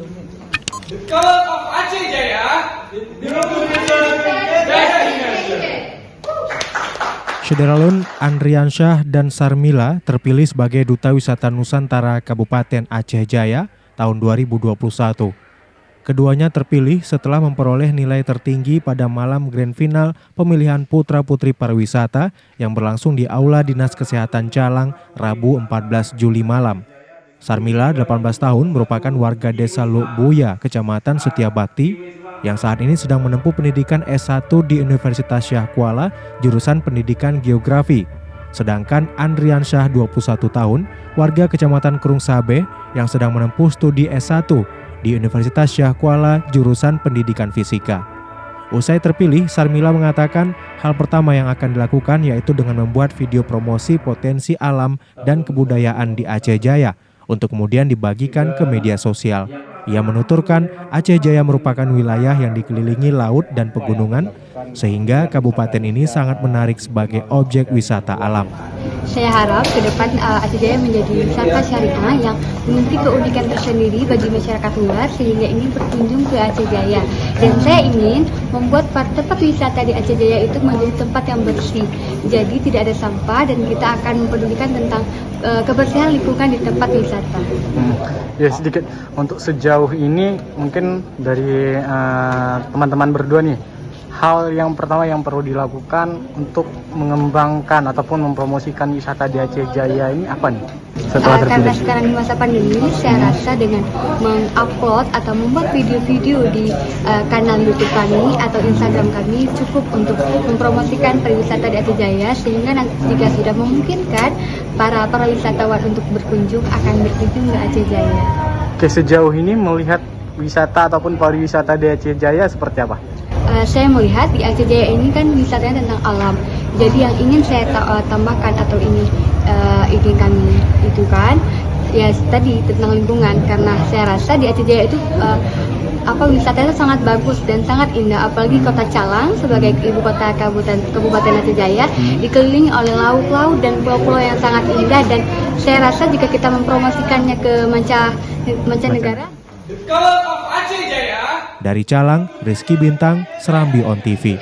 The color of Aceh Jaya, the Syederalun Andriansyah dan Sarmila terpilih sebagai Duta Wisata Nusantara Kabupaten Aceh Jaya tahun 2021. Keduanya terpilih setelah memperoleh nilai tertinggi pada malam grand final pemilihan putra-putri pariwisata yang berlangsung di Aula Dinas Kesehatan Calang, Rabu 14 Juli malam. Sarmila, 18 tahun, merupakan warga desa Lukbuya, Kecamatan Setiabakti, yang saat ini sedang menempuh pendidikan S1 di Universitas Syah Kuala, jurusan pendidikan geografi. Sedangkan Andriansyah, 21 tahun, warga Kecamatan Krung Sabe, yang sedang menempuh studi S1 di Universitas Syah Kuala, jurusan pendidikan fisika. Usai terpilih, Sarmila mengatakan hal pertama yang akan dilakukan yaitu dengan membuat video promosi potensi alam dan kebudayaan di Aceh Jaya, untuk kemudian dibagikan ke media sosial. Ia menuturkan Aceh Jaya merupakan wilayah yang dikelilingi laut dan pegunungan, sehingga kabupaten ini sangat menarik sebagai objek wisata alam. Saya harap ke depan Aceh Jaya menjadi wisata syariah yang memiliki keunikan tersendiri bagi masyarakat luar, sehingga ini berkunjung ke Aceh Jaya. Dan saya ingin membuat tempat wisata di Aceh Jaya itu menjadi tempat yang bersih, jadi tidak ada sampah, dan kita akan mempedulikan tentang kebersihan lingkungan di tempat wisata. Ya, sedikit untuk sejauh ini mungkin dari teman-teman berdua nih, hal yang pertama yang perlu dilakukan untuk mengembangkan ataupun mempromosikan wisata di Aceh Jaya ini apa nih? Karena sekarang di masa pandemi, saya rasa dengan mengupload atau membuat video-video di kanal YouTube kami atau Instagram kami cukup untuk mempromosikan pariwisata di Aceh Jaya, sehingga nanti jika sudah memungkinkan para wisatawan untuk berkunjung akan berkunjung ke Aceh Jaya. Oke, sejauh ini melihat wisata ataupun pariwisata di Aceh Jaya seperti apa? Saya melihat di Aceh Jaya ini kan wisatanya tentang alam. Jadi yang ingin saya tambahkan atau ini kami itu kan ya tadi tentang lingkungan, karena saya rasa di Aceh Jaya itu wisatanya sangat bagus dan sangat indah, apalagi kota Calang sebagai ibu kota Kabupaten Aceh Jaya dikelilingi oleh laut-laut dan pulau-pulau yang sangat indah, dan saya rasa jika kita mempromosikannya ke mancanegara. color of Aceh Jaya. Dari Calang, Rizky Bintang, Serambi On TV.